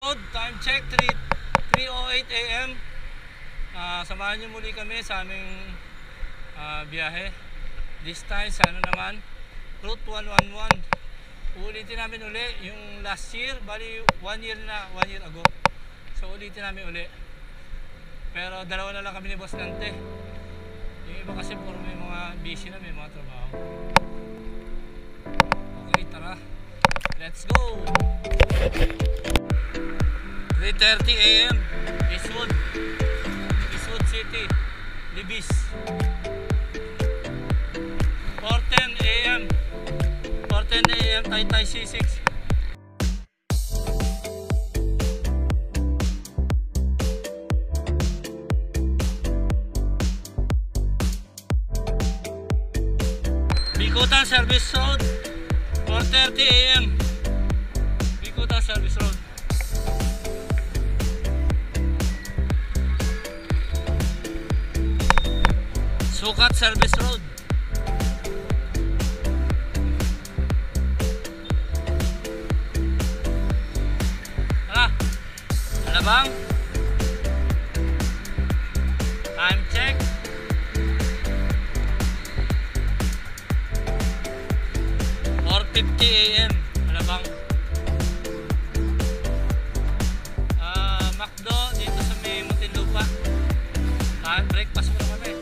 Time check 3:08 AM. Samahan niyo muli kami sa aming biyahe. This time sa naman, Route 111. Uulitin namin uli yung last year, bali 1 year ago. So ulitin namin uli. Pero dalawa na lang kami ni Boss Nante. Yung iba kasi puro may mga busy na, may mga trabaho. Okay, tara. Let's go! 3:30 AM, Eastwood City, Libis. 4:10 AM, Taytay C6. Bikutan Service Road, 4:30 AM, Bikutan Service Road. Sukat Service Road. Alabang. Time check. AM, Alabang. Macdo dito sa may Muntinlupa. Breakfast mo na kami.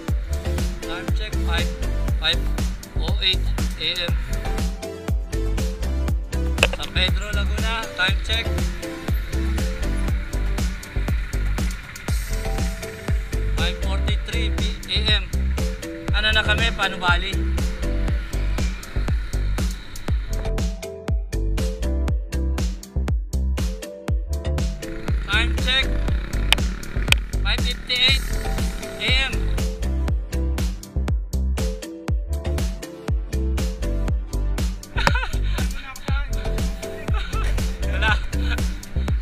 Time check 5:08 AM. San Pedro, Laguna. Time check 5:43 AM. Ano na kami? Panubali. Time check 5:58 AM.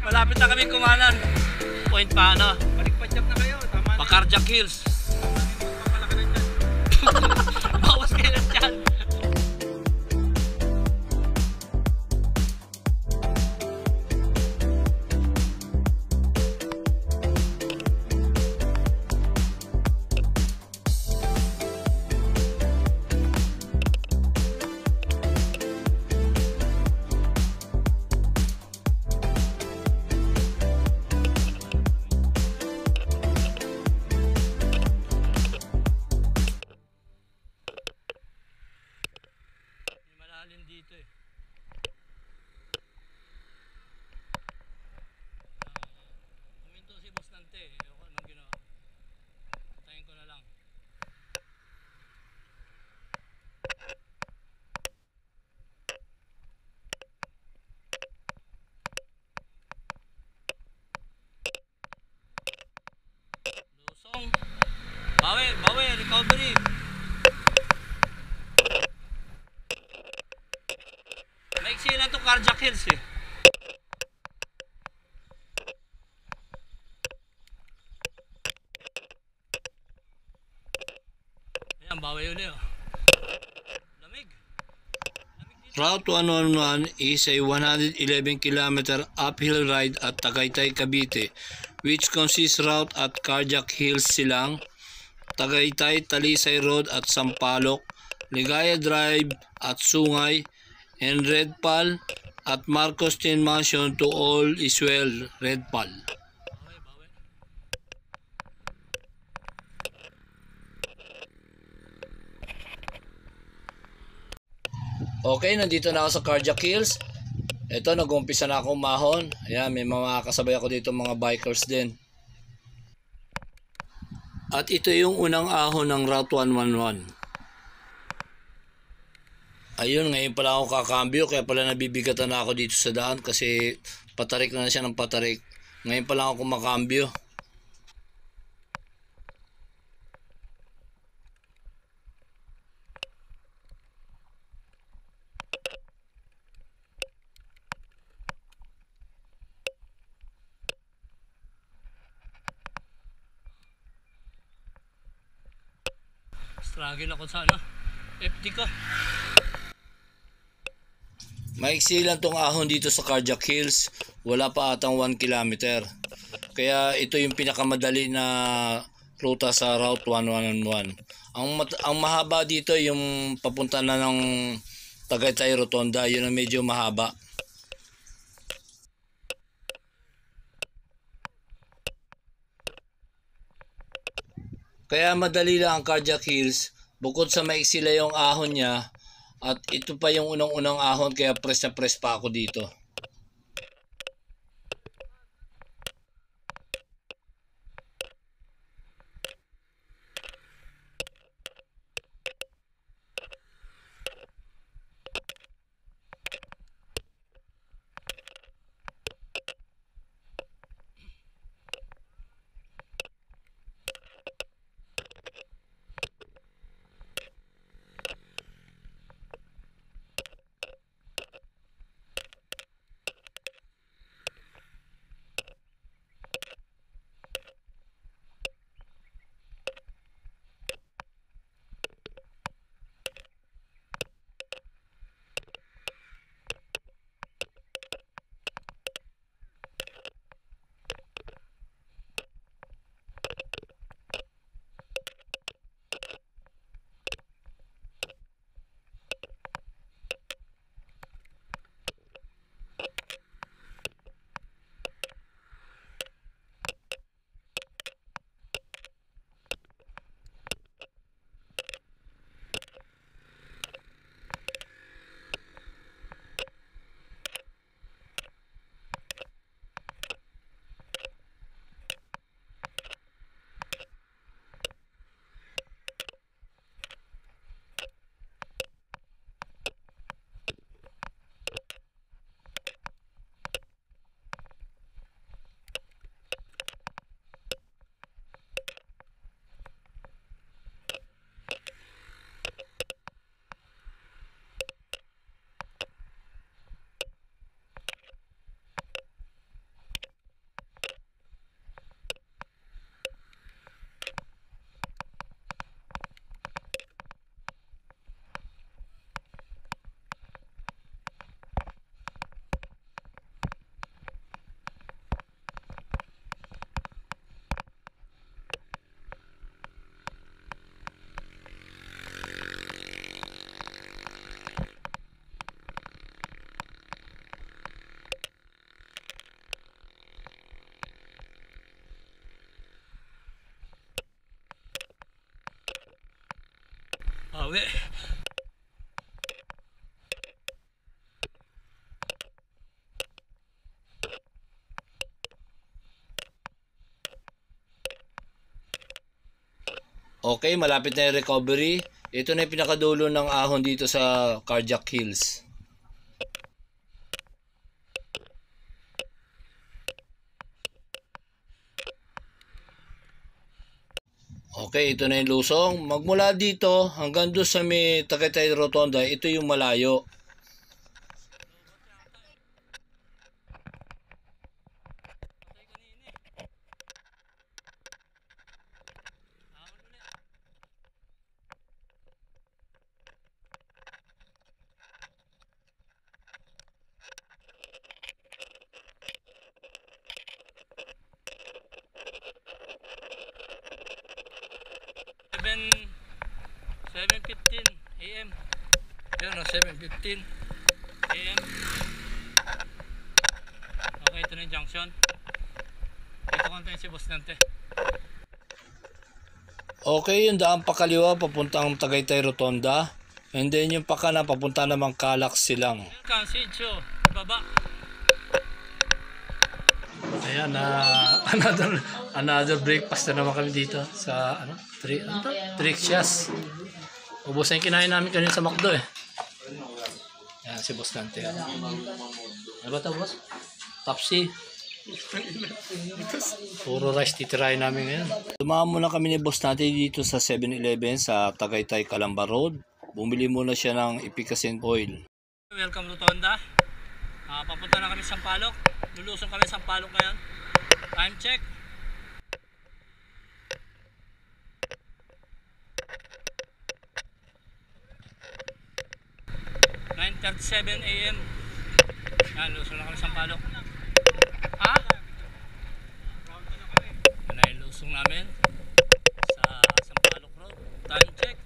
Malapit na kami kumanan. Point pa ano? Balik-padyap na kayo. Tama na. Pakarjak Hills. Bawas kayo na dyan. Dito eh. Huminto si Boss Nante eh. Ako anong ginawa. Tayin ko na lang. Lusong. Bawi, recovery. Maiksi lang itong Carjack Hills eh. Ayan, bawi uli oh. Lamig. Route 111 is a 111-kilometer uphill ride at Tagaytay, Cavite, which consists route at Carjack Hills, Silang, Tagaytay, Talisay Road at Sampaloc, Ligaya Drive at Sungay, and Redpal at Marcos Tin Mansion to all is well, Redpal. Okay, nandito na ako sa Carjack Hills. Ito, nag-umpisa na akong mahon. Ayan, may mga kasabay ako dito, mga bikers din. At ito yung unang ahon ng Route 111. Ayun, ngayon pala ako kakambyo, kaya pala nabibigatan na ako dito sa daan kasi patarik na siya ng patarik. Ngayon pala ako kumakambyo. Struggle ako sa ano, FD ko. Maiksi lang tong ahon dito sa Carjack Hills. Wala pa atang 1 kilometer. Kaya ito yung pinakamadali na ruta sa Route 111. Ang mahaba dito yung papunta na ng Tagaytay Rotonda. Yun ang medyo mahaba. Kaya madali lang ang Carjack Hills. Bukod sa maiksi lang yung ahon niya, at ito pa yung unang-unang ahon, kaya press na press pa ako dito. Awe. Okay, malapit na yung recovery. Ito na yung pinakadulo ng ahon dito sa Carjack Hills. Okay, ito na yung lusong. Magmula dito hanggang doon sa may Tagaytay Rotonda, ito yung malayo. Seven 7:15 AM. Yun, 7:15 AM. Okay, ito na yung junction. Dito ko tayo si Boss Nante. Okay, yung daan pakaliwa papuntang Tagaytay Rotonda. And then yung pakana papunta namang Calax Silang. Welcome, Sidso. Baba. Ayan, another breakfast na naman kami dito sa Trixas. Ubos na yung kinain namin kanina sa McDo eh. Ayan si Boss Dante. Ano ba ito, Boss? Tapsi. Puro rice titirahin namin ngayon. Dumaan muna kami ni Boss Dante dito sa 7-Eleven sa Tagaytay Calamba Road. Bumili muna siya ng Epicasin Oil. Welcome to Tonda. Papunta na kami sa Sampaloc. Lulusong kami sa Sampaloc ngayon. Time check. 9:37 AM. Yan, lusong na kami Sampaloc. Ha? Yan na yung lusong namin sa Sampaloc Road. Time check.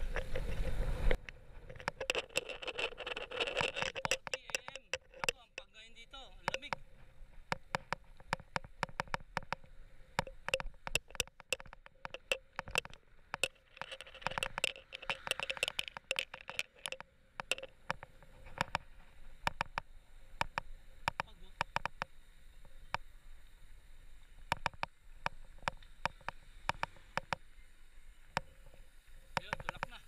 9:40 AM. Ako, ang pag ngayon dito, ang lamig. Ayun, tulak na.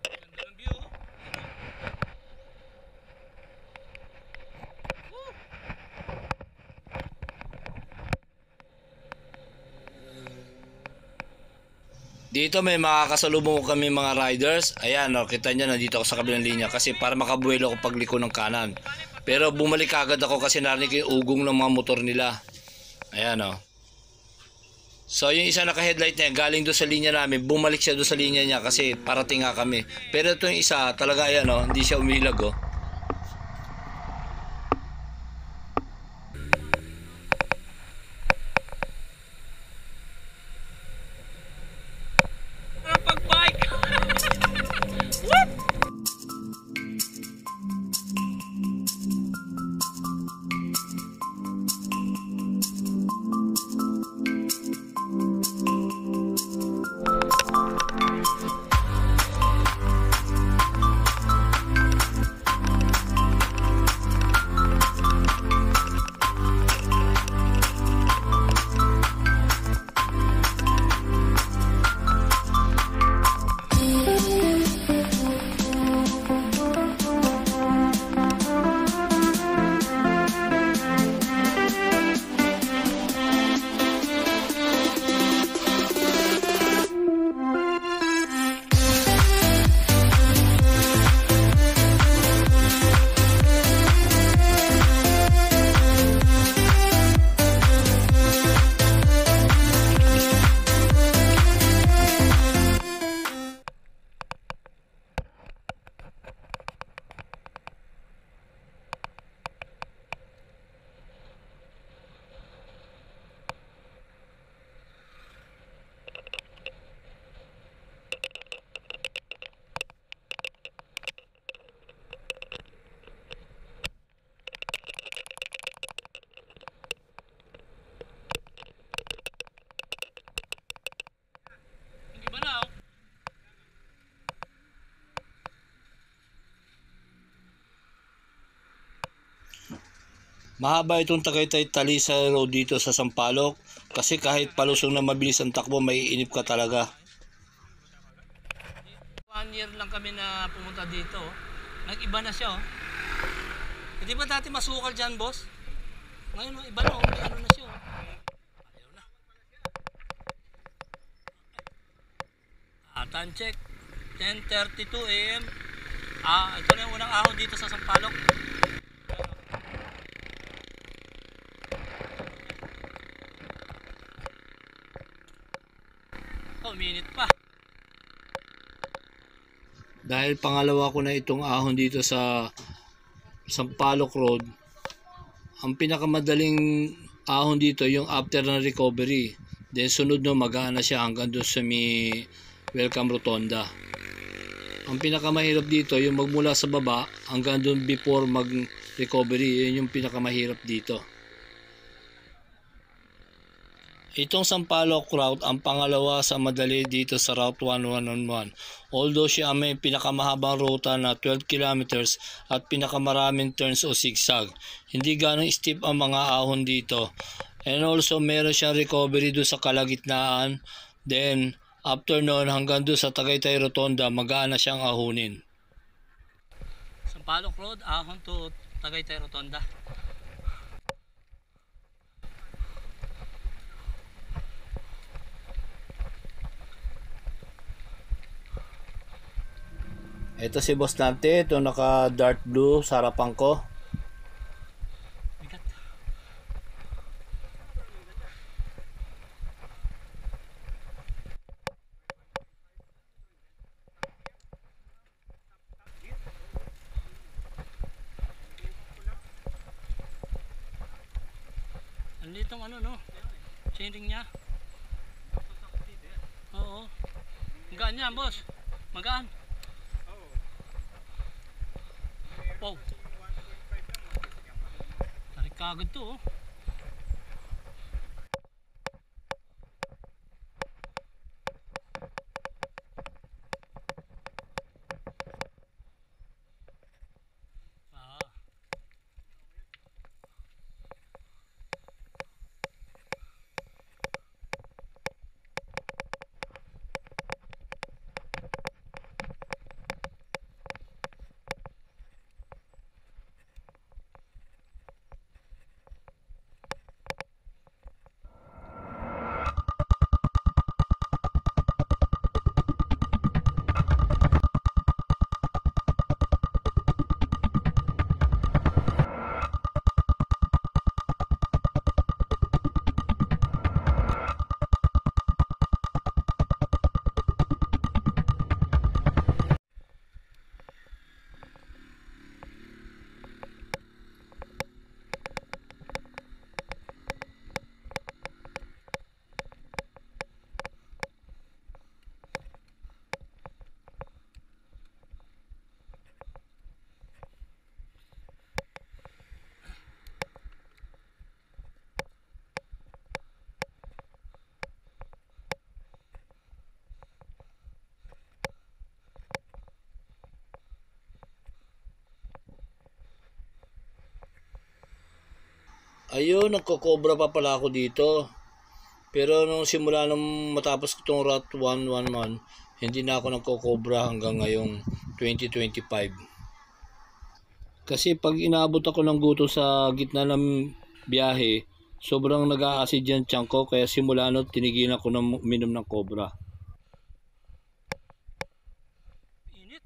Ganda ng view. Woo! Dito may makakasalubong ko kami mga riders. Ayan, oh, kita nyo, nandito ako sa kabilang linya kasi para makabuelo ako pagliko ng kanan. Pero bumalik agad ako kasi narinig ko yung ugong ng mga motor nila. Ayan, oh. So yung isa naka-headlight niya galing doon sa linya namin, bumalik siya doon sa linya niya kasi parating nga kami. Pero ito yung isa, talaga ayan, oh, hindi siya umilag, oh. Ang pag-bike! What? Iba na, oh. Mahaba itong Tagaytay-Talisay Road dito sa Sampaloc kasi kahit palusong na mabilis ang takbo, maiinip ka talaga. 1 year lang kami na pumunta dito. Oh. Nag-iba na siya, oh. Hindi ba dati masukal dyan, boss? Ngayon, oh, iba na, oh. May ano na siya, oh. Ayaw na. Time check. 10:32 AM. Ito na yung unang ahon dito sa Sampaloc. Oh, minute pa. Dahil pangalawa ko na itong ahon dito sa Sampaloc Road, ang pinakamadaling ahon dito yung after ng recovery. Then sunod no, magaan na siya hanggang doon sa may Welcome Rotonda. Ang pinakamahirap dito yung magmula sa baba hanggang doon before mag-recovery. Yun yung pinakamahirap dito. Itong Sampaloc Route ang pangalawa sa madali dito sa Route 1111. Although siya may pinakamahabang ruta na 12 kilometers at pinakamaraming turns o zigzag. Hindi ganong steep ang mga ahon dito. And also meron siyang recovery doon sa kalagitnaan. Then after noon hanggang doon sa Tagaytay Rotonda, magaan na siyang ahonin. Sampaloc Road, ahon to Tagaytay Rotonda. Ito si Boss Nante, ito naka dark blue sa harapan ko. Bigat. Itong ano no, chainring niya. Oo. Magaan niya, boss. Magaan. Wow. Tarik kagad to oh. Ah. Ayun, nagkokobra pa pala ako dito. Pero nung simula nung matapos ko itong Route 111, hindi na ako nagkokobra hanggang ngayong 2025. Kasi pag inaabot ako ng gutom sa gitna ng biyahe, sobrang nag-a-acid yung tiyan ko, kaya simula nun tinigilan ko na minom ng cobra. Init.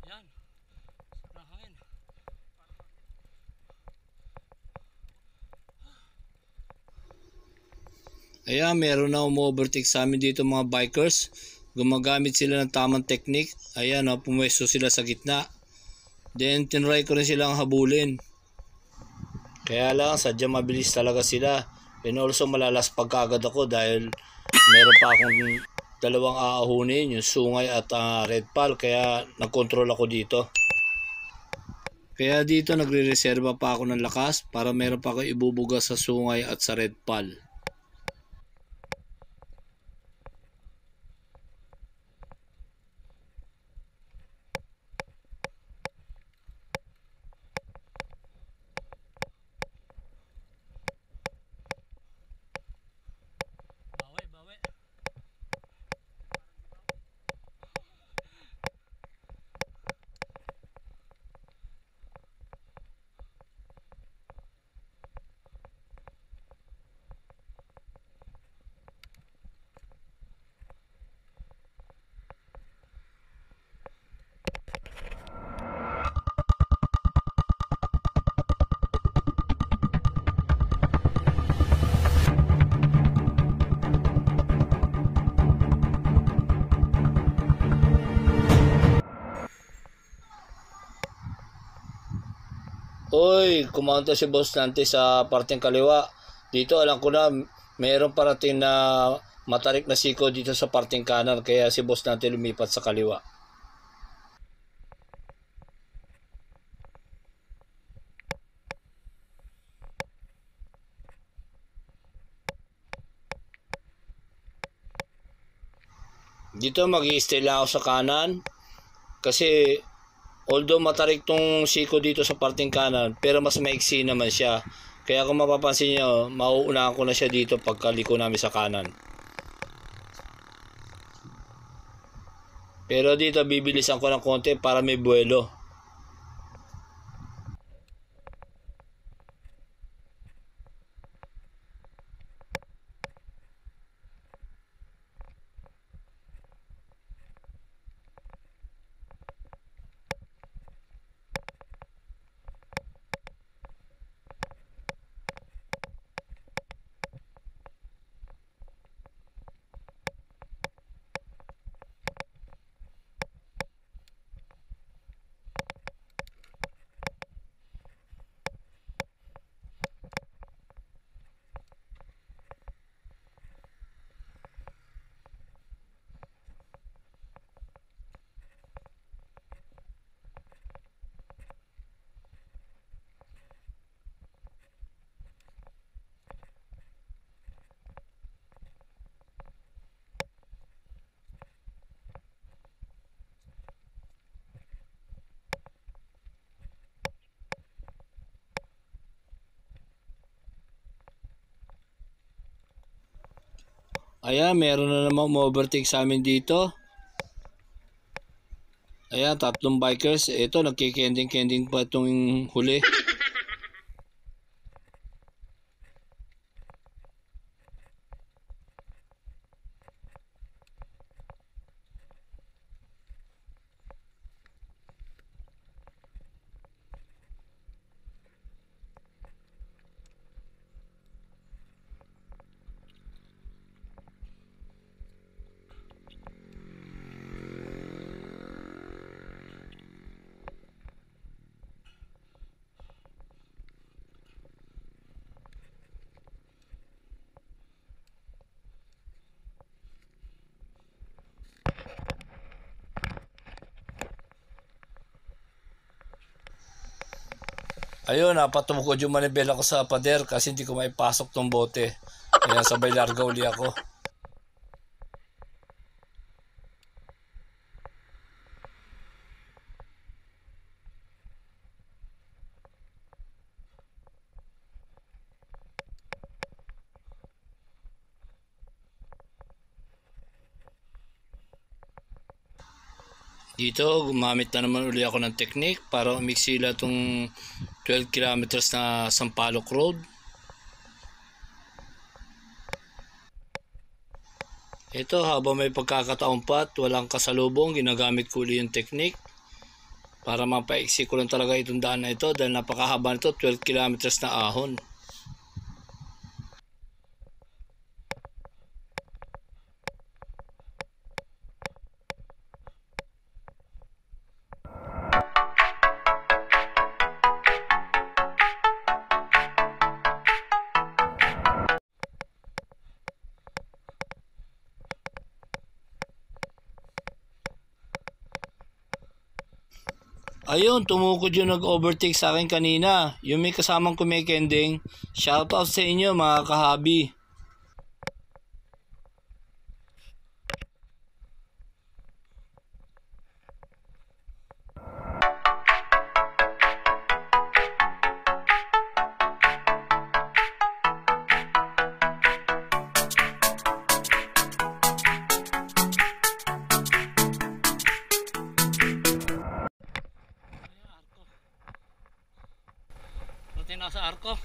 Yan. Sarang hangin. Ayan, meron na umu-overtake sa amin dito mga bikers. Gumagamit sila ng tamang technique. Ayan, pumwesto sila sa gitna. Then, tinry ko rin silang habulin. Kaya lang, sadyang mabilis talaga sila. And also, malalaspag kagad ako dahil meron pa akong dalawang aahunin, yung sungay at red pal. Kaya, nagkontrol ako dito. Kaya dito, nagre-reserva pa ako ng lakas para meron pa ako ibubuga sa sungay at sa red pal. Bawi, bawi. Oy, kumonta si Boss Nante sa parteng kaliwa. Dito alam ko na mayroong parating na matarik na siko dito sa parteng kanan, kaya si Boss Nante lumipat sa kaliwa. Dito mag-i-stay lang ako sa kanan kasi although matarik tong siko dito sa parteng kanan, pero mas maiksi naman siya. Kaya kung mapapansin nyo, mauunahan ko na siya dito pagkaliko namin sa kanan. Pero dito bibilisan ko ng konti para may buwelo. Ayan, meron na naman overtake sa amin dito. Ayan, 3 bikers. Ito, nagkikending-kending pa itong huli. Ayun, napatumukod yung manibela ko sa pader kasi hindi ko maipasok tong bote. Kaya sabay larga uli ako. Dito, gumamit na naman uli ako ng technique para umiksila itong 12 kilometers na Sampaloc Road. Ito, habang may pagkakataon pa at walang kasalubong, ginagamit ko uli yung technique para mapaiksi ko lang talaga itong daan na ito dahil napakahaba nito, 12 kilometers na ahon. Ayun, tumukod yung nag-overtake sa akin kanina. Yung may kasamang kumikending. Shoutout sa inyo mga kahabi. Buti nasa arko.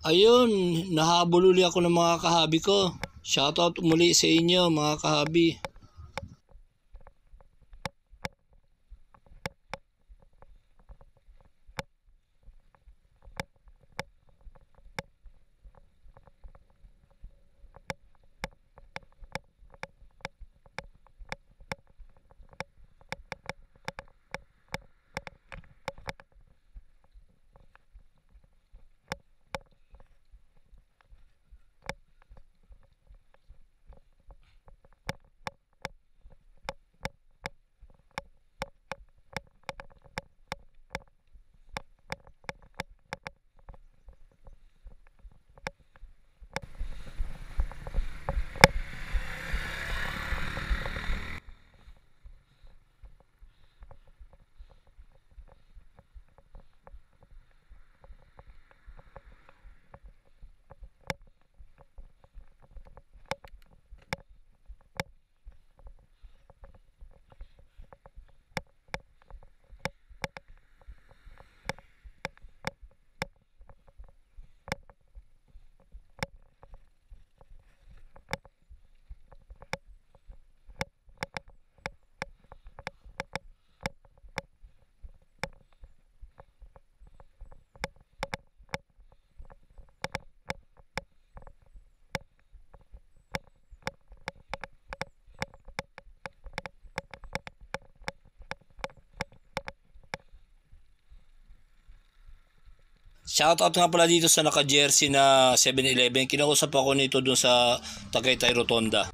Ayun, nahabol uli ako ng mga kahabi ko. Shoutout muli sa inyo mga kahabi. Shoutout nga pala dito sa naka-jersey na 7-Eleven. Kinausap ako nito dun sa Tagaytay Rotonda.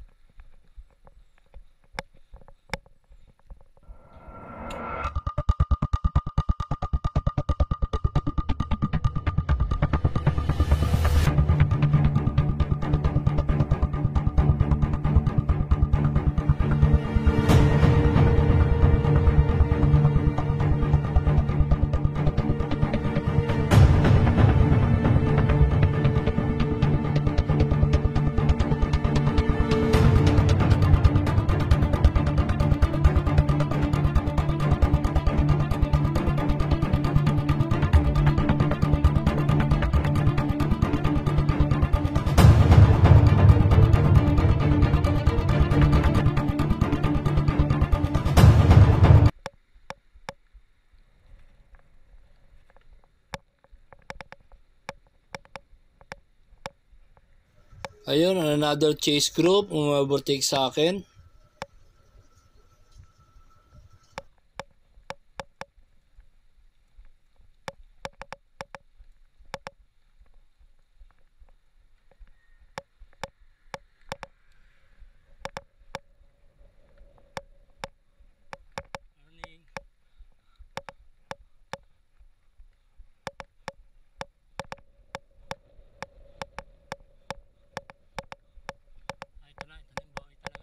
Ayun, another chase group, umabortik sa akin. Morning. Ito na yung bawi talaga.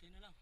Kunti na lang.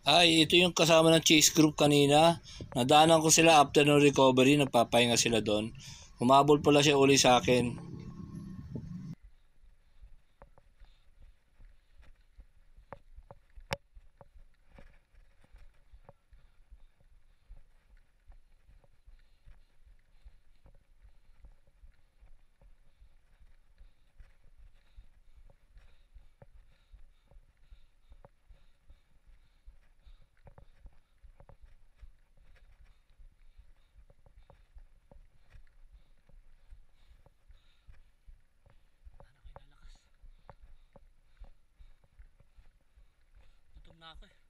Ay, ito yung kasama ng chase group kanina. Nadaanan ko sila after ng recovery. Nagpapahinga sila doon. Humabol pala siya uli sa akin. Gutom na ako eh.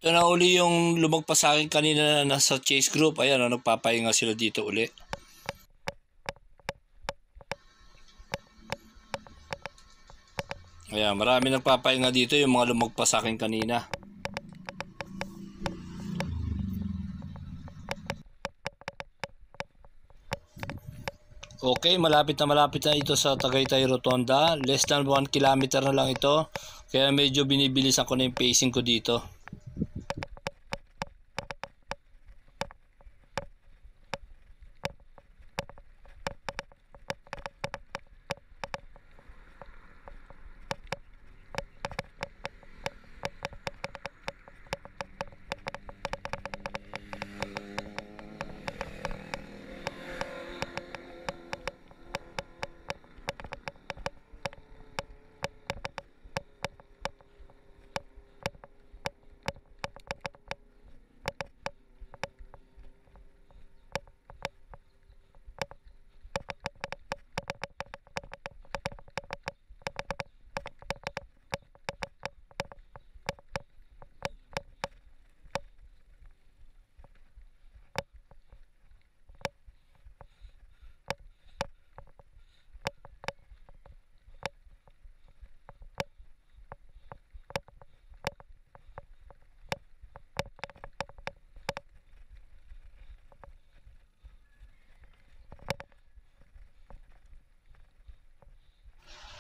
Ito na uli yung lumagpas sa akin kanina na nasa chase group. Ayan, nagpapahinga sila dito uli. Ayan, marami nagpapahinga dito yung mga lumagpas sa akin kanina. Okay, malapit na ito sa Tagaytay Rotonda. Less than 1 kilometer na lang ito. Kaya medyo binibilisan ko na yung pacing ko dito.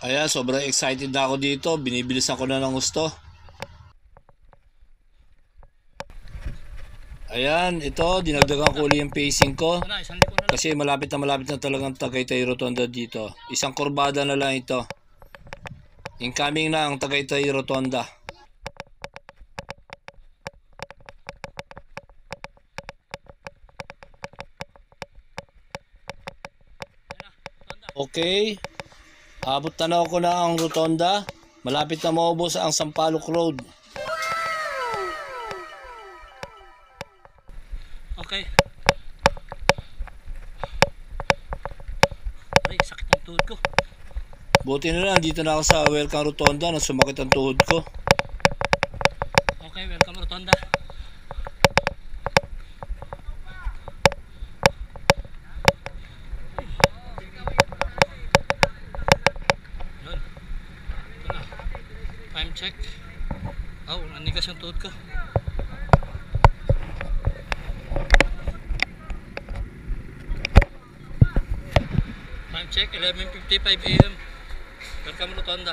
Ayan, sobrang excited na ako dito. Binibilisan ko na ng gusto. Ayan, ito, dinagdagan ko ulit yung pacing ko. Ito na, isang liko na lang. Kasi malapit na talagang Tagaytay Rotonda dito. Isang kurbada na lang ito. Incoming na ang Tagaytay Rotonda. Okay. Abot na ako na ang Rotonda. Malapit na maubos ang Sampaloc Road. Okay. Ay, sakit ang tuhod ko. Buti na lang, dito na ako sa Welcome Rotonda na sumakit ang tuhod ko. Okay, welcome Rotonda. Yun. Ito na. Time check. Oh, nanigas yung tuhod ko. Time check, 11:55 AM. Welcome Rotonda.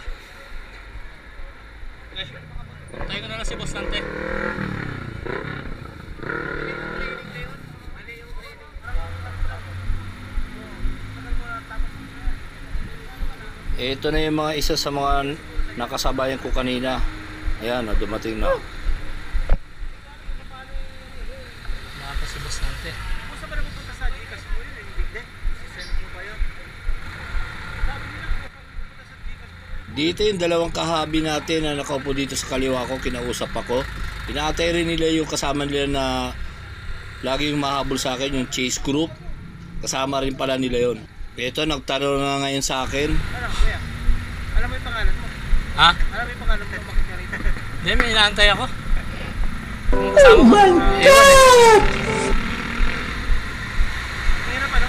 Okay. Tayo ko na lang si Boss Nante. Ito na yung mga isa sa mga nakasabayan ko kanina. Ayan, dumating na. Nakaka si Boss Nante. Kung saan ba na pupunta sa Gcash mo yun? Hindi din. Send mo ba yun? Sabi nila kung saan pupunta sa Gcash mo. Dito yung dalawang kahabi natin na nakaupo dito sa kaliwa ko, kinausap ako. Inaatay rin nila yung kasama nila na laging mahabol sa akin, yung Chase Group. Kasama rin pala nila yon. Ito, nagtanong na ngayon sa akin. Ano, kuya? Alam mo yung pangalan mo? Ha? Alam mo yung pangalan mo? Bakit ka rito? Hindi, may inaantay ako. Kung kasama ko. Ewan eh. Mahirap ano?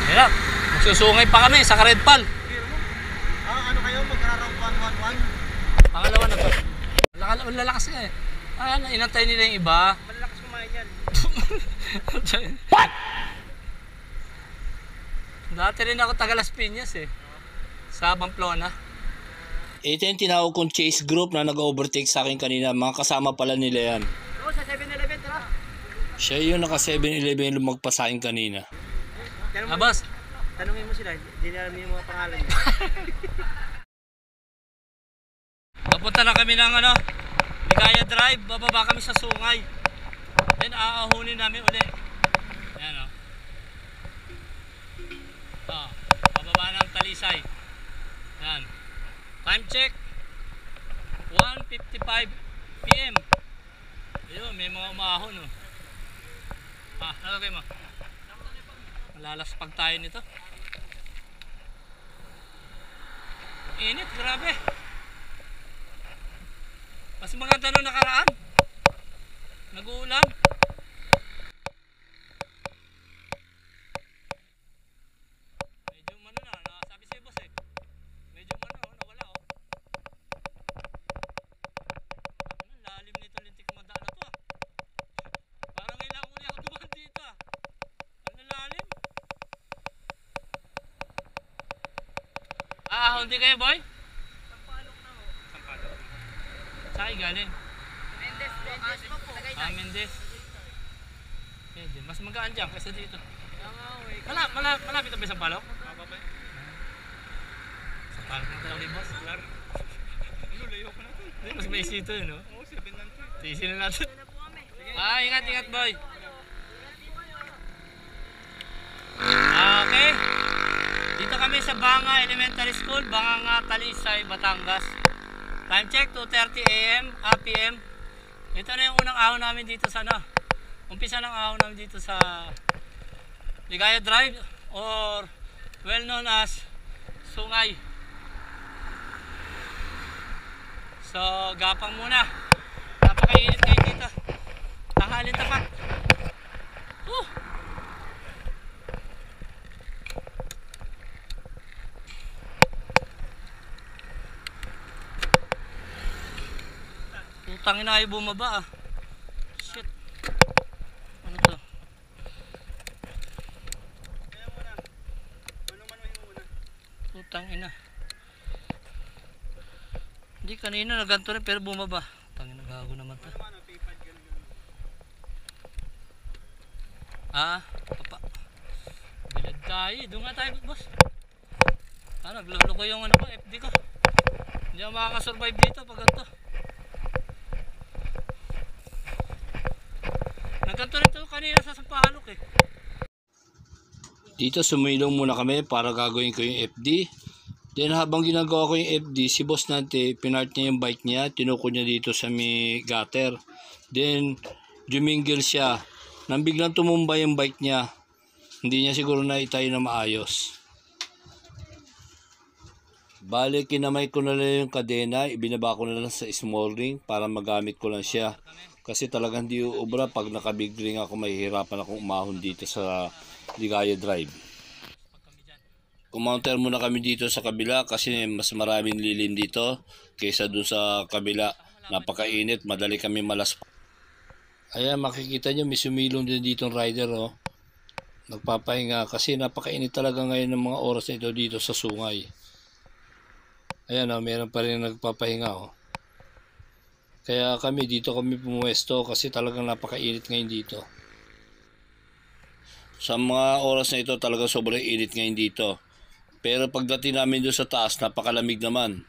Hirap. Magsusungay pa kami sa Karedpal. Biro mo? Ano kayo? Magra-round 111? Pangalawa na to. Lalakas nga eh. Ayan, inantay nila yung iba. Malalakas kumain yan. What? Dati rin ako taga Las Piñas eh. Sa Pamplona. Ito yung tinawag kong Chase Group na nag-overtake sa akin kanina. Mga kasama pala nila yan. Oo, sa 7-Eleven tara. Siya yung naka 7-Eleven lumagpas sa akin kanina. Boss. Tanungin mo sila, hindi nila alam yung mga pangalan niya. Papunta na kami ng Ligaya Drive. Bababa kami sa Sungay. Then aahunin namin uli. Ayan o. Bababa ng Talisay. Ayan. Time check. 1:55 PM. Ayun, may mga umahon o. Nalagay mo. Malalaspag tayo nito. Init, grabe. Mas maganda nung nakaraan. Nag-uulan. Medyo sabi sa'yo boss eh. Medyo nawala oh. Ang lalim nito lintik madaan na to ah. Parang kailangan uli ako dumaan dito ah. Ang lalim. Hindi kayo boy? Sampalok na ho. Sampalok. Saan galing? Mendes pa po. Mendes. Pwede. Mas magaan dyan kaysa dito. Wait. Malapit na ba sa Palok? Mababa. Sa Palok na tayo ulit boss. Claro. Layo ko na to. Hindi, mas may sito yun no? Oo, 7 lang to. Tiisin na natin. Ingat boy. Okay. Dito kami sa Banga Elementary School, Banga Talisay, Batangas. Time check 2:30 AM, PM. Ito na yung unang ahon namin dito sa umpisa ng ahon namin dito sa Ligaya Drive or well known as Sungay. So, gapang muna. Napakainit ngayon dito. Tanghali tapat. Putangin na kayo bumaba ah. Shit. Ano to? Kaya muna. Manumanuhin mo muna. Puta Tangina. Hindi, kanina naganto rin pero bumaba. Tangina, gago naman to. Papa. Bilad tayo. Doon nga tayo, boss. Naglolo ko yung ano ko, FD ko. Hindi ako makakasurvive dito pag ganito. Nagganto rin to kanina sa Sampalok eh. Dito sumilong muna kami para gagawin ko yung FD. Then habang ginagawa ko yung FD, si boss natin, pinart niya yung bike niya, tinuko niya dito sa may gutter. Then jumingle siya. Nang biglang tumumba yung bike niya, hindi niya siguro na itayo na maayos. Bale, kinamay ko na lang yung kadena, ibinaba ko na lang sa small ring para magamit ko lang siya. Kasi talagang di uubra pag nakabig ring ako, mahihirapan akong umahon dito sa Ligaya Drive. Kumounter muna kami dito sa kabila kasi mas maraming lilim dito kaysa dun sa kabila. Napakainit, madali kami malas. Ayan, makikita nyo may sumilong din dito ng rider, oh. Nagpapahinga kasi napakainit talaga ngayon ng mga oras na ito dito sa Sungay. Ayan, oh, meron pa rin nagpapahinga, oh. Kaya kami dito kami pumuwesto kasi talagang napakainit ngayon dito. Sa mga oras na ito talaga sobrang init ngayon dito. Pero pagdating namin doon sa taas, napakalamig naman.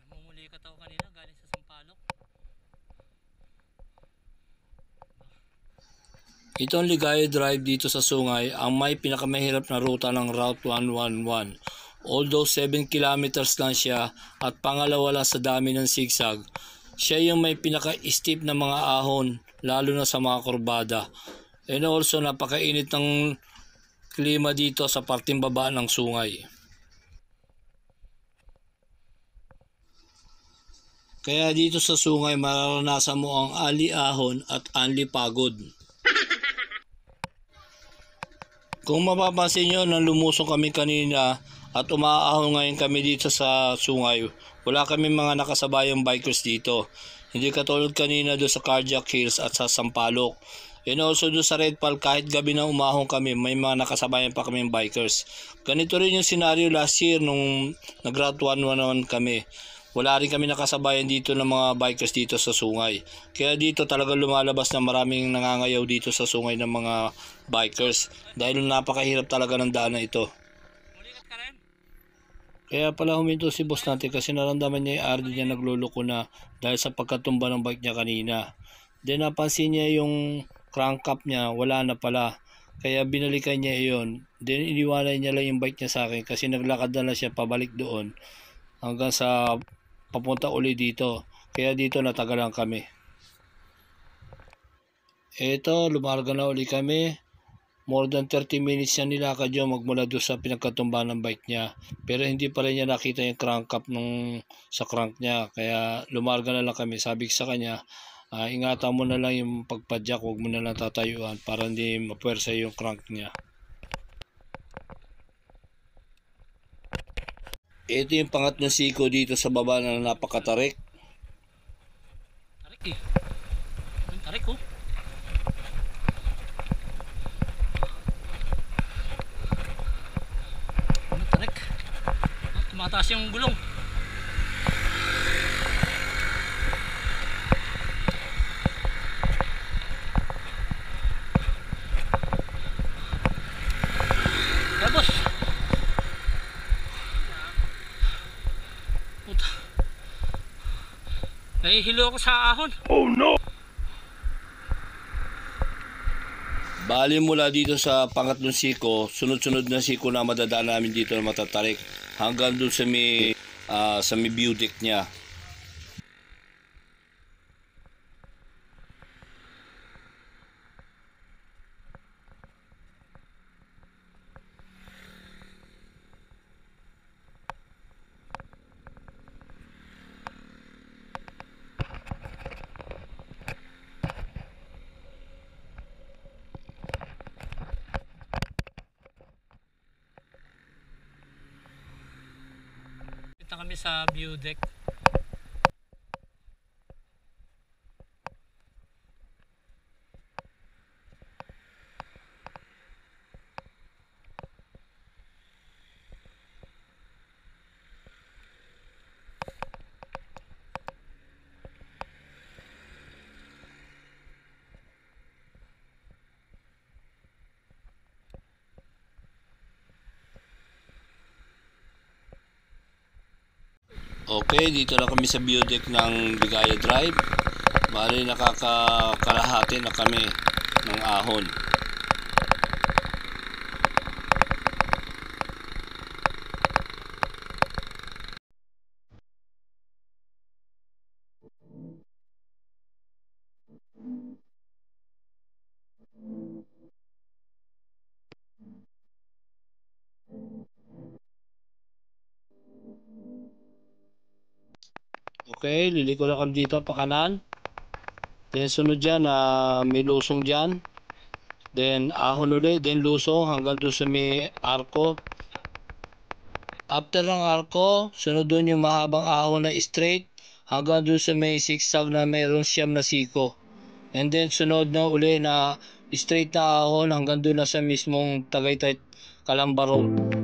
Namumuli ka tao kanina galing sa Sampalok. Ito ang Ligaya Drive dito sa Sungay, ang may pinakamahirap na ruta ng Route 111. Although 7 kilometers lang siya at pangalawa lang sa dami ng sigsag, siya yung may pinaka-steep na mga ahon, lalo na sa mga kurbada. And also napakainit ng klima dito sa parting baba ng Sungay. Kaya dito sa Sungay mararanasan mo ang ali ahon at anli pagod. Kung mapapansin nyo, nang lumusong kami kanina at umaahon ngayon kami dito sa Sungay, wala kami mga nakasabayang bikers dito. Hindi katulad kanina doon sa Cardiac Hills at sa Sampalok. And also doon sa Red Pal, kahit gabi na umahon kami, may mga nakasabayan pa kami bikers. Ganito rin yung scenario last year nung nag-Route 111 kami. Wala rin kami nakasabayan dito ng mga bikers dito sa Sungay. Kaya dito talaga lumalabas na maraming nangangayaw dito sa Sungay ng mga bikers. Dahil napakahirap talaga ng daan na ito. Mulikat ka rin? Kaya pala huminto si boss natin kasi naramdaman niya yung RD niya nagluloko na dahil sa pagkatumba ng bike niya kanina. Then napansin niya yung crank cap niya, wala na pala. Kaya binalikan niya yun. Then iniwalay niya lang yung bike niya sa akin kasi naglakad na lang siya pabalik doon hanggang sa papunta uli dito. Kaya dito natagalan kami. Eto, lumarga na uli kami. More than 30 minutes niya nilakad yun magmula doon sa pinagkatumbahan ng bike niya. Pero hindi pa rin niya nakita yung crank cap sa crank niya. Kaya lumarga na lang kami. Sabi ko sa kanya, ingatan mo na lang yung pagpadyak, huwag mo na lang tatayuan para hindi mapuwersa yung crank niya. Ito yung pangatlong siko dito sa baba na napakatarik. Tarik eh. Ang tarik oh. Ano tarik? Tumataas yung gulong. Tapos puta. Nahihilo ako sa ahon. Bali mula dito sa pangatlong siko, sunod-sunod na siko na madadaan namin dito na matatarik hanggang doon sa may view deck niya. Kita kami sa view deck. Okay, dito na kami sa view deck ng Ligaya Drive. Bali nakakakalahati na kami ng ahon. Okay, liliko na kami dito pa kanan. Then sunod dyan, may lusong dyan. Then ahon ulit, then lusong hanggang doon sa may arko. After ng arko, sunod doon yung mahabang ahon na straight hanggang doon sa may zigzag na mayroon siyam na siko. And then sunod na uli na straight na ahon hanggang doon na sa mismong Tagaytay Calamba Road.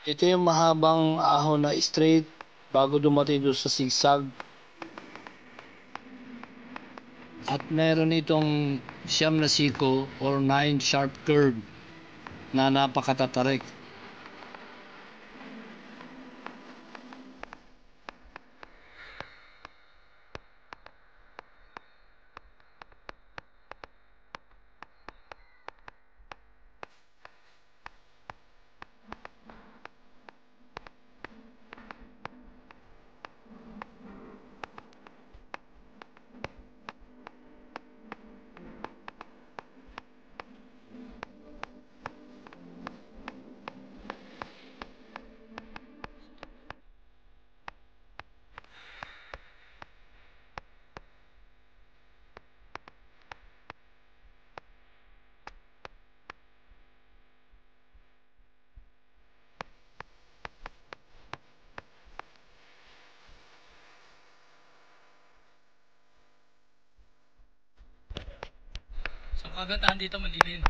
Ito yung mahabang ahon na straight bago dumating doon sa zigzag. At meron itong siyam na siko or 9 sharp curve na napakatatarik. So kagandahan dito madilim.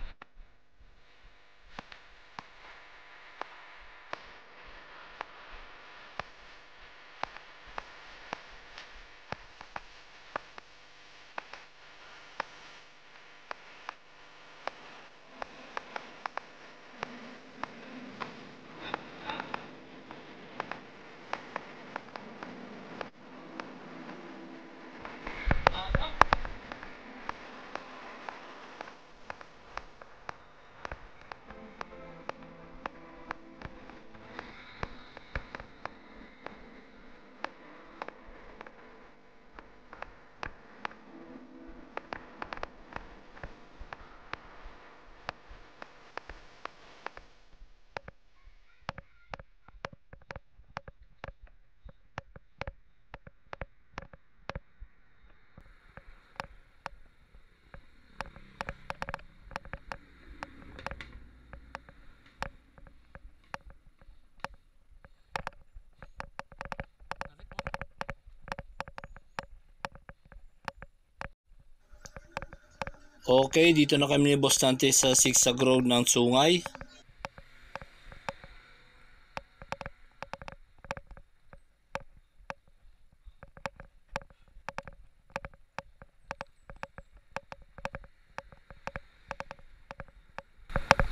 Okay, dito na kami ni Boss Dante sa zigzag road ng Sungay.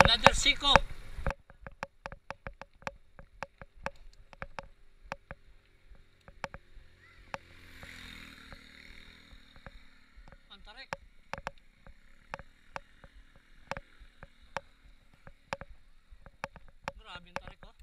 Another siko. Antarik. Grabe ang tarik, oh.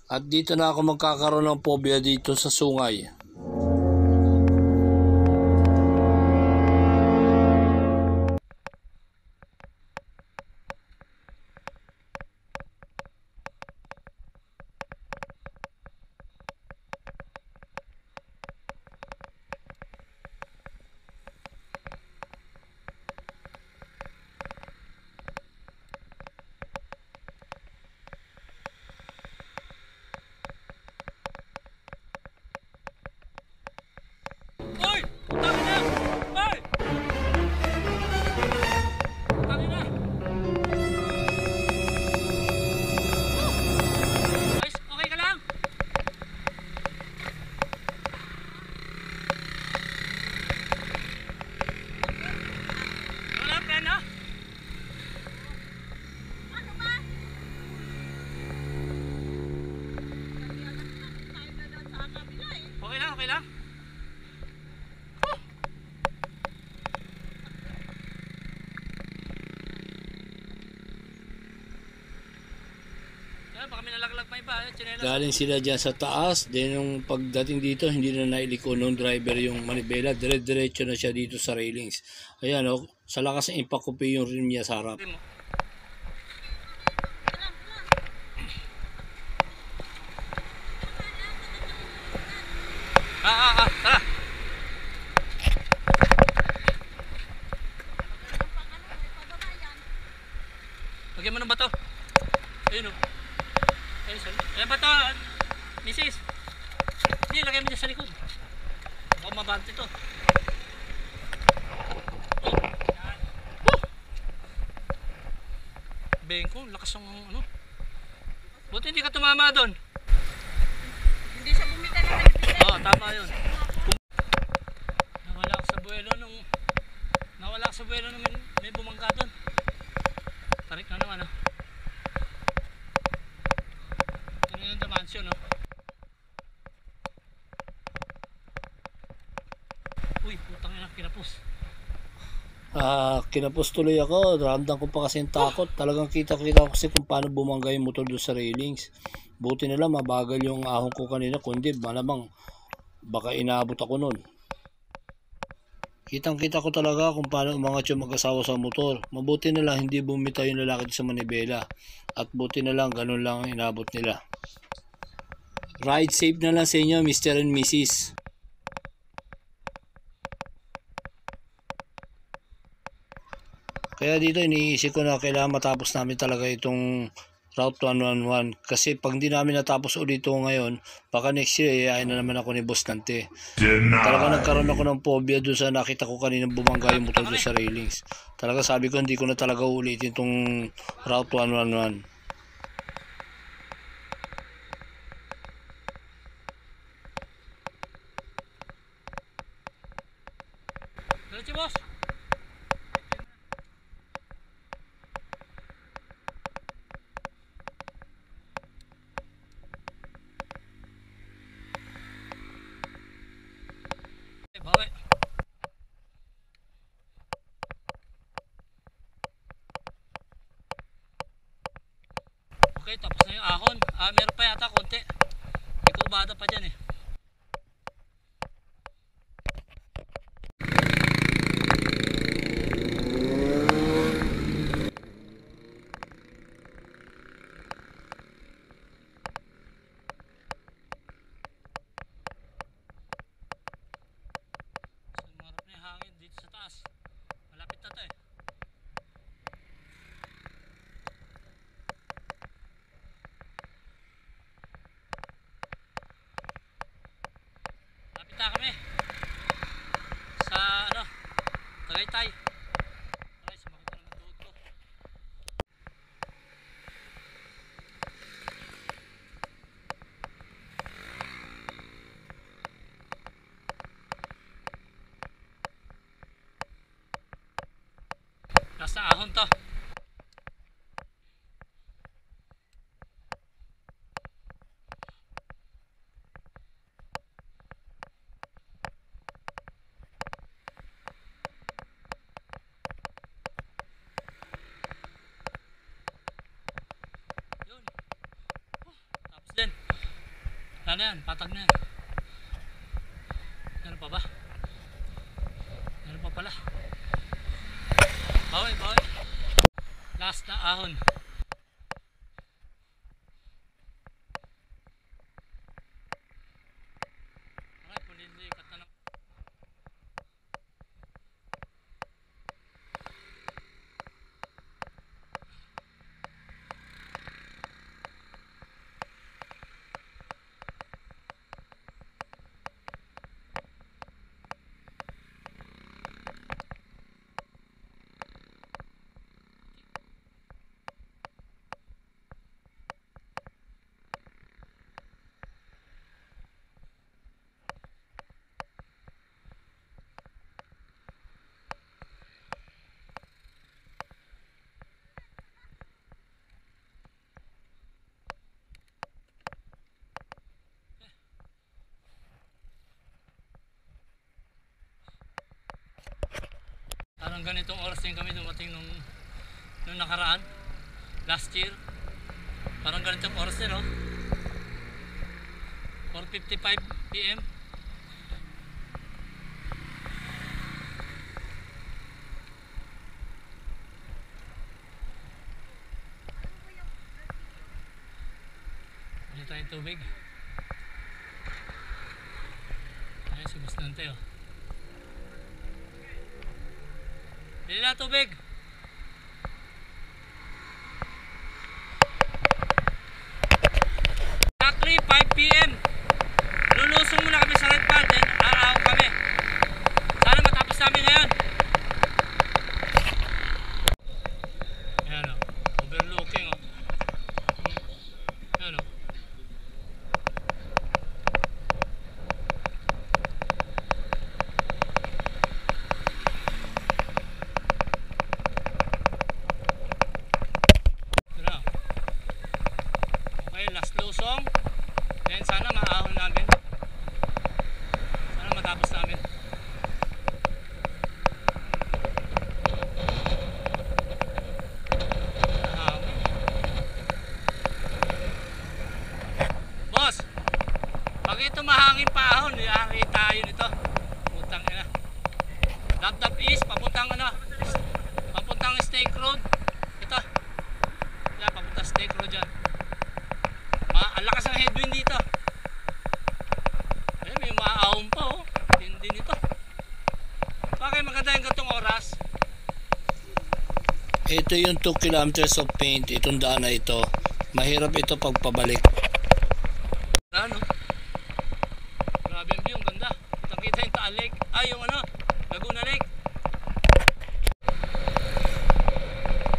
At dito na ako magkakaroon ng phobia dito sa sungay. Oy! Tangin na! Oy! Tangin na! Ayos, okay ka lang? Wala pena? Okay lang, okay lang. Baka may nalaglag pa iba, tsinelas. Galing sila dyan sa taas, then yung pagdating dito, hindi na nailiko nung driver yung manibela, dire-diretso na siya dito sa railings. Ayan o, sa lakas ng impact ko yung rim niya sa harap. Tara! Lagyan mo ng bato. Ayun o. Ayun bato, misis. Hindi, lagyan mo dyan sa likod. Baka mabante to. Bengko, lakas ng ano. Buti hindi ka tumama doon. Hindi siya bumita na nagpipit. Oo, tama yun. Nawala ka sa buwelo nung may bumangga doon. Tarik na naman ah. Ito yung the mansion oh. Uy, putang ina, kinapos. Kinapos tuloy ako, ramdam ko pa kasi yung takot. Talagang kita-kita ko kasi kung paano bumangga yung motor doon sa railings. Buti na lang mabagal yung ahon ko kanina, kundi malamang baka inaabot ako nun. Kitang-kita ko talaga kung paano umangat yung mag-asawa sa motor. Mabuti na lang hindi bumitaw yung lalaki sa manibela. At buti na lang ganun lang ang inabot nila. Ride safe na lang sa inyo, Mr. and Mrs. Kaya dito iniisip ko na kailangan matapos namin talaga itong Route 111 kasi pag hindi namin natapos ulit ito ngayon, baka next year iyayain na naman ako ni Boss Dante. Talaga nagkaroon ako ng phobia doon sa nakita ko kaninang bumangga yung motor doon sa railings. Talaga sabi ko hindi ko na talaga ulitin itong Route 111. Diretso boss. Bawi. Okay, tapos na yung ahon. Meron pa yata konti. May kurbada pa dyan eh. Sumarap na yung hangin dito sa taas. Malapit na to eh. Lapit na kami sa ano, Tagaytay. Ay, sumakit na naman tuhod ko. Nasa ahon to. Yun. Tapos din. na yan, patag na yan. Meron pa ba? Meron pa pala. Bawi, bawi. Last na ahon. Alright, pulilikat na lang. Parang ganitong oras din kami dumating nung nakaraan, last year. Parang ganitong oras din, oh. 4:55 PM. Bili tayong tubig. Ayan si Busnante, oh. Bili na tubig. Exactly 5 PM. Lulusong muna kami sa Red Pal, then aaraw kami. Sana matapos namin ngayon. Ayan, o. Overlooking, o. Ayan, o. Last lusong, then sana maahon namin, sana matapos namin. Boss, pag ito mahangin pa ahon, ihangin tayo nito. Putang ina. Dab-dab is papuntang papuntang Snake Road. Ito yan, papuntang Snake Road dyan. Ang lakas ng headwind dito. Ayun, may maahon pa, oh. Hindi nito. Bakit maganda yung gantong oras? Ito yung 2 kilometers of paint. Itong daan na ito. Mahirap ito pagpabalik. Ano? Grabe ang view, ang ganda. Nakita yung Taal Lake. Ay, yung Laguna Lake.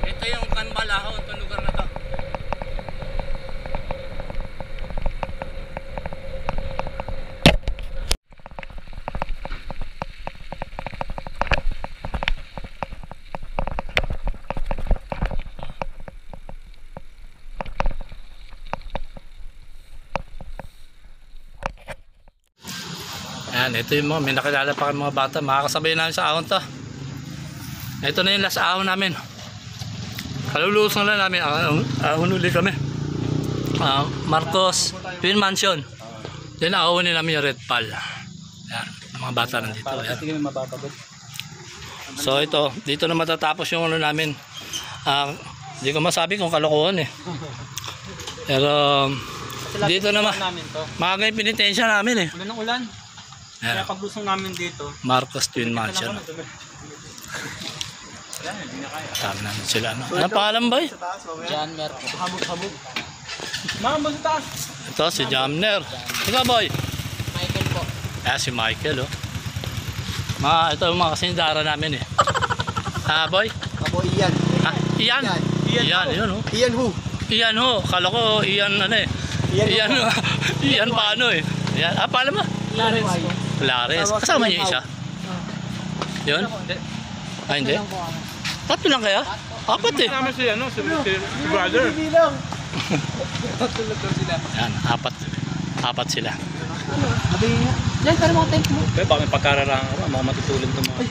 Ito yung Canbalaho, itong lugar na to. Ayan, ito yung may nakilala pa kayong mga bata. Makakasabay namin sa ahon to. Ito na yung last ahon namin. Kalulus na lang namin. Ahon ulit kami. Marcos Twin Mansion. Then ahonin namin yung Red Pal. Ayan, mga bata nandito. Ayan. So ito, dito na matatapos yung namin. Hindi ko masabi kung kalokohan eh. Pero dito naman maaga yung pinitensya namin eh. Ulan ng ulan. Kaya paglusong namin dito, Marcos Twin Mansion. Tama naman sila. Ano pangalan ba eh? John Mer. Habog. Mga sa taas. Ito si Jamner. Ikaw boy? Michael po. Si Michael, oh. Ito yung mga kasindara namin eh. Boy? Ako Ian. Ian? Ian, yun oh. Ian who? Ian ho. Kala ko Ian ano eh. Ian Ian paano eh. Ian. Pala mo? Lares. Kasama niyo isa? Yun? Hindi? Tatlo lang kaya? Apat eh. Kasama si brother. Yan, apat sila. Diyan, pero mga tank mo. Baka may pagkararangan ka, mga matutulog ng mga.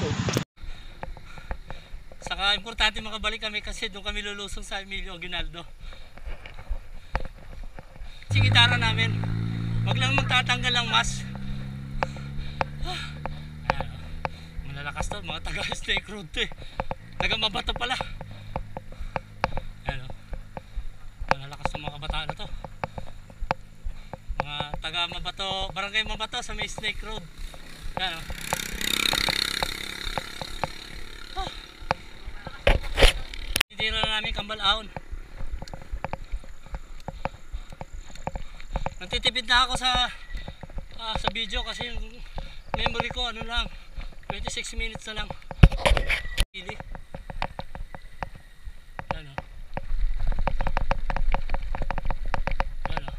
Saka importante makabalik kami kasi doon kami lulusong sa Emilio Aguinaldo. Si gitara namin, Wag lang magtatanggal ng mask. Ayan, oh. Malalakas to, mga taga Snake Road to eh. Taga Mabato pala. Ayan, oh. Malalakas to mga kabataan na to. Mga taga Mabato, Barangay Mabato sa may Snake Road. Ayan, oh. Titira na namin Kambal-Ahon. Nagtitipid na ako sa video kasi yung memory ko ano lang 26 minutes na lang. Pili. Ano? Ano?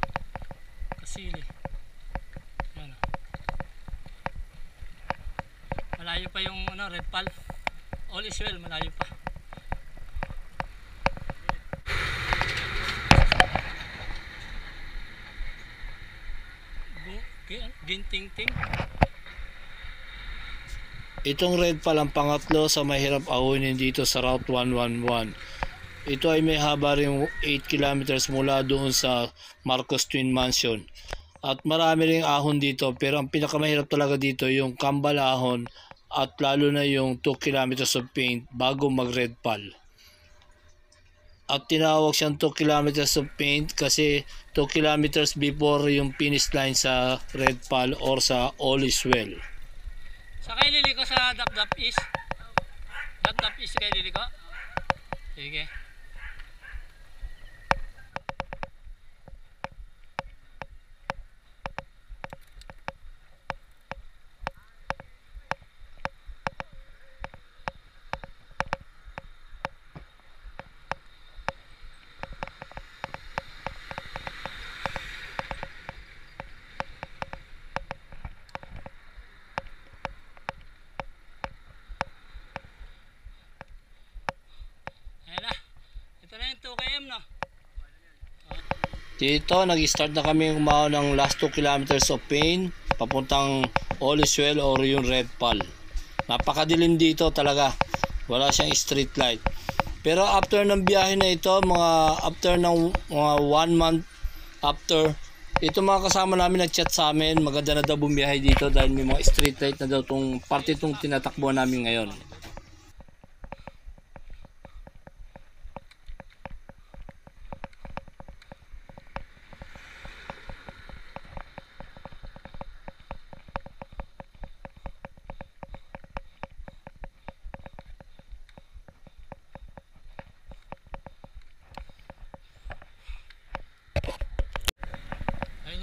Kasili. Ano? Malayo pa yung ano, Red Pal. All is well, malayo pa. Ginting-ting. Itong red pal ang pangatlo sa mahirap ahunin dito sa Route 111. Ito ay may haba rin 8 kilometers mula doon sa Marcos Twin Mansion. At marami ring ahon dito, pero ang pinakamahirap talaga dito yung Kambal-Ahon at lalo na yung 2 kilometers of paint bago mag red pal. At tinawag siyang 2 kilometers of paint kasi 2 kilometers before yung finish line sa red pal or sa all is well. Sa kayo liliko sa Dap-Dap East. Dap-Dap East kayo liliko. Sige. No? Dito nag-start na kami umahon ng last 2 kilometers of paint papuntang all is well or yung red pal. Napakadilim dito talaga, wala siyang street light. Pero after ng biyahe na ito, after ng mga 1 month after, ito mga kasama namin nag-chat sa amin, maganda na daw bumiyahe dito dahil may mga street light na daw tong parte itong tinatakbo namin ngayon.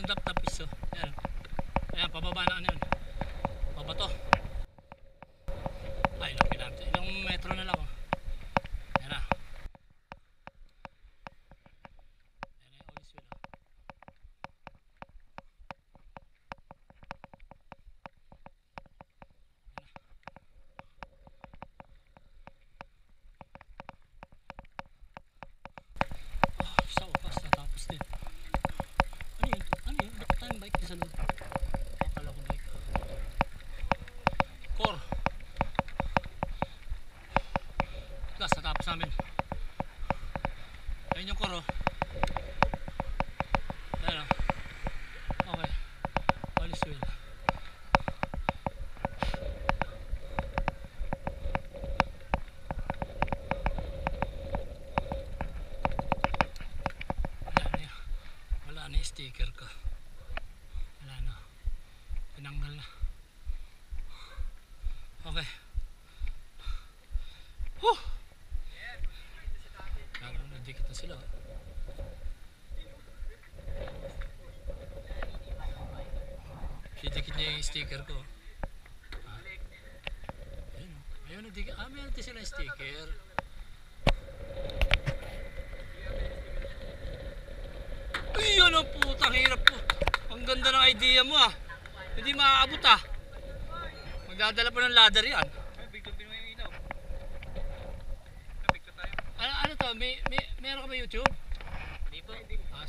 Dap-Dap East. Ayan. Ayan, pababa na ano yun. Pabato. Ay, ilang kilometer. Ilang metro na lang. Oh. Ayan na. Ayan na yung all is well. Oh, sa wakas natapos din. Bike sa loob. Akala ko bike. Core. Last natapos namin. Ayun yung core. Ayan o. Okay. All is well. Wala na yung sticker ko. Wala na. Tinanggal na. Okay. Whew! Nagdikit na sila. Didikit niya yung sticker ko. Ayun o. Ayun, nagdikit. Meron din sila yung sticker. Ay, ano putang hirap po. Ang ganda ng idea mo ah. Hindi maaabot ah. Magdadala pa ng ladder yan. Bigtupin mo yung ilaw. Picture tayo. Ano to? Meron ka ba YouTube? Hindi po.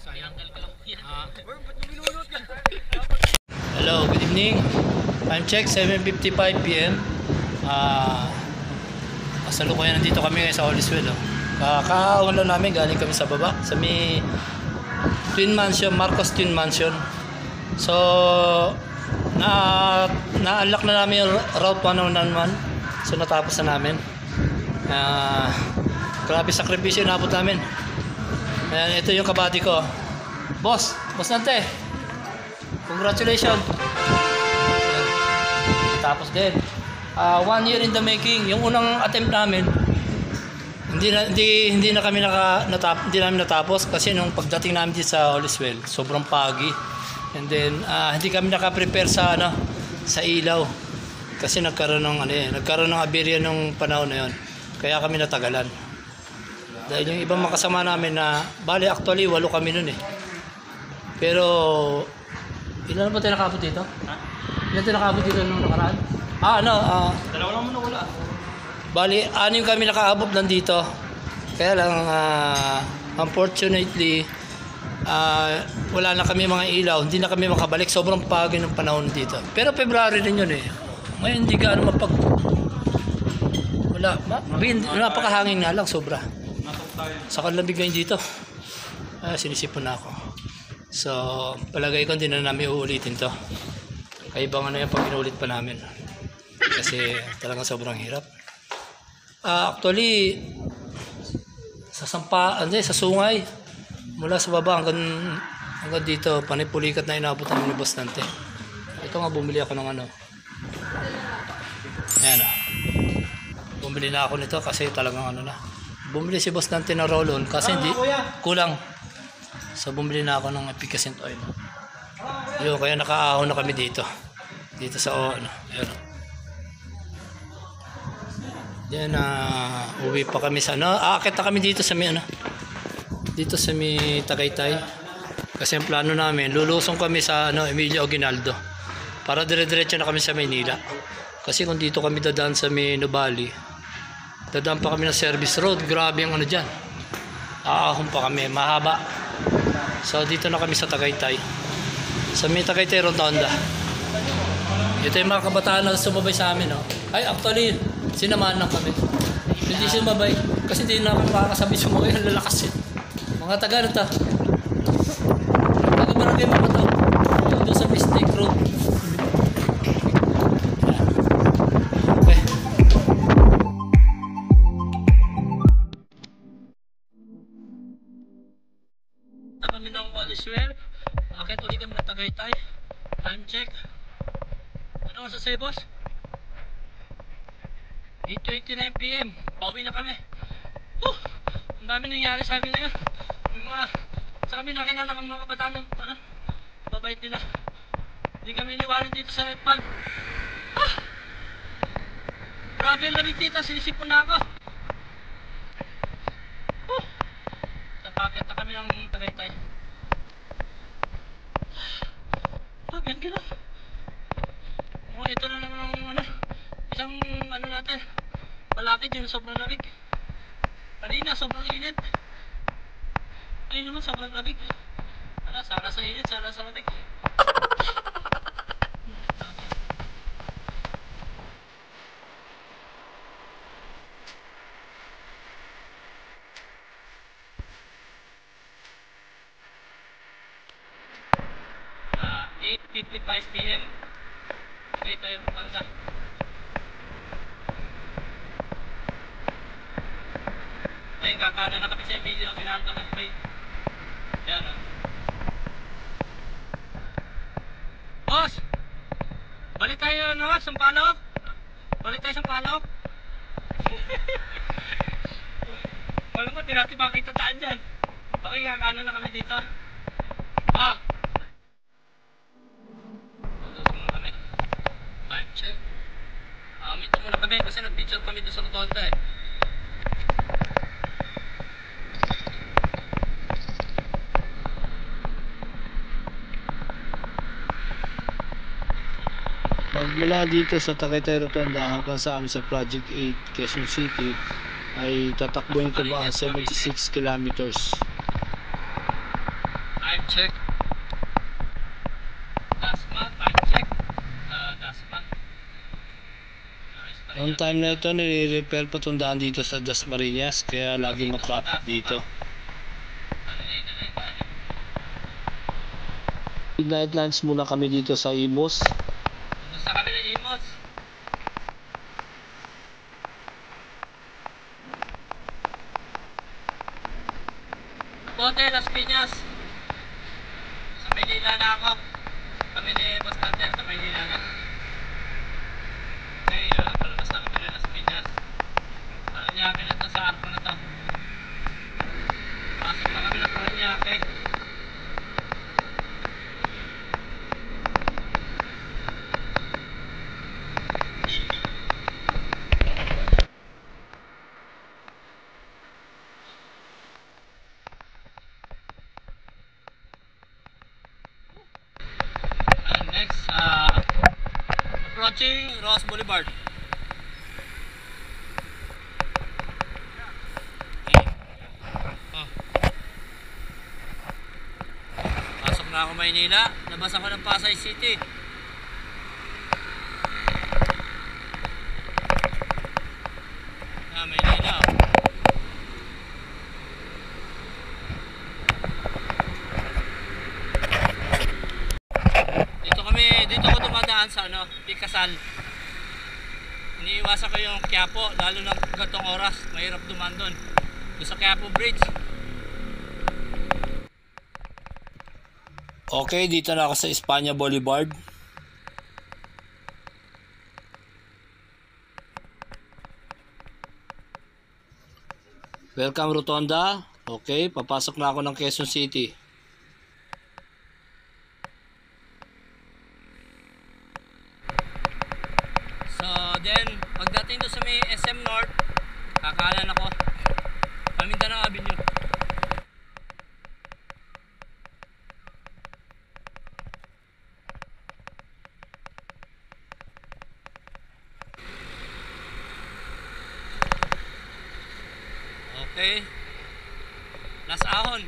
Sayang. Ba't mo binunod yan? Hello, good evening. Time check 7:55 PM. Kasalukuyan nandito kami ngayon sa All is well. Kakaawan lang namin, galing kami sa baba sa may Twin Mansion, Marcos Twin Mansion. So, na-unlock na namin yung Route 111. So, natapos na namin. Grabe sakripisyo na abot namin. Ayan, ito yung kabady ko. Boss Nante. Congratulations. Tapos din. 1 year in the making. Yung unang attempt namin, hindi namin natapos kasi nung pagdating namin dito sa Holliswell, sobrang pagi. And then hindi kami naka-prepare sa sa ilaw. Kasi nagkaroon ng aberya nung panahon na 'yon. Kaya kami natagalan. Dahil yung ibang makasama namin bali actually 8 kami noon eh. Pero ilan ba tayo nakabot dito? Ha? Ilan tayo nakabot dito nung nakaraan? Dalawa lang muna wala. Bali, 6 kami nakaabot nandito. Kaya lang, unfortunately, wala na kami mga ilaw. Hindi na kami makabalik. Sobrang pagi ng panahon dito. Pero February din yun eh. Ngayon hindi gaano napakahangin nga lang, sobra. Saka lamig ngayon dito. Sinisipon na ako. So, palagay ko hindi na namin uulitin to. Kaibang yan pag inulit pa namin. Kasi talagang sobrang hirap. Actually, sa sungay, mula sa baba hanggang dito, panipulikat na inabot namin ni Boss Nante. Ito nga, bumili ako ng ayan bumili na ako nito kasi talagang bumili si Boss Nante ng roll-on kasi hindi, kulang. So bumili na ako ng efficient oil. Yun, kaya nakaahon na kami dito sa ayan. Yan, uwi pa kami sa aakit na kami dito sa may Tagaytay. Kasi ang plano namin, lulusong kami sa Emilio Aguinaldo para dire-diretso na kami sa Maynila. Kasi kung dito kami dadaan sa may Nubali, dadaan pa kami ng service road. Grabe ang dyan. Aahon pa kami, mahaba. So dito na kami sa Tagaytay. Sa may Tagaytay Rotonda. Ito yung mga kabataan na sumabay sa amin. Ay, actually, sinamahan lang kami. Hindi sumabay. Kasi hindi na kami makakasabi sumabay. Ang lalakas mga taga taga-barangay mga tao. Doon sa Mistake Road. Okay. Kami ng Holliswell. Akit ulit kami ng Tagaytay. Time check. Ano sa say, boss? 8:29 PM. Pauwi na kami. Ang dami nangyari sa amin ngayon. Sa kami nakilala ng mga kabataan ng babait nila. Hindi kami iniwanan dito sa Nepal. Grabe ang lamig dito. Sinisipon na ako. Tapakit na kami ng Tagaytay. Yan gano'n. Ito na naman isang natin. Malapit din sobrang lamig. Kanina sobrang init. Ayun naman sobrang lamig. Sana sa init, sana sa lamig. Ah, 8:55 PM. Okay, tayo pumunta. Ayun, kakana na kami sa video. Pinanto na kami. Yan Boss! Balik tayo Sampaloc. Balik tayo Sampaloc. Wala mo, di natin makita taan dyan. Okay, kakana na kami dito. Time check. Minto muna kami kasi nag-picture kami doon sa Rotonda eh. Mula dito sa Tagaytay Rotonda hanggang sa amin sa Project 8 Quezon City ay tatakbuhin ko ba 76 kilometers. Time check. Dasma, time check. Dasma. Noong time na ito, nire-repair pa itong daan dito sa Dasmariñas, kaya laging ma-traffic dito. Mag-midnight lunch muna kami dito sa Imus. Basta kami ng Imos. Bote, Las Piñas. Sa Maynila na ako. Kami ni Boss Carter sa Maynila na. Ngayon, palabas na kami ng Las Piñas. Paranaque na to, sa arko na to. Pasok na kami ng Paranaque. And next, approaching Ross Boulevard. Oh. Pasok na ako Maynila. Labas ako ng Pasay City. Maynila. Dito ako dumadaan sa Pikasal. Iniiwasan ko yung Quiapo, lalo na gatong oras, mahirap dumaan doon. Doon sa Quiapo Bridge. Okay, dito na ako sa Espanya Boulevard. Welcome Rotonda. Okay, papasok na ako ng Quezon City. So then, pagdating doon sa may SM North, kakanan ako. Mindanao Avenue. Okay. Las Ahon.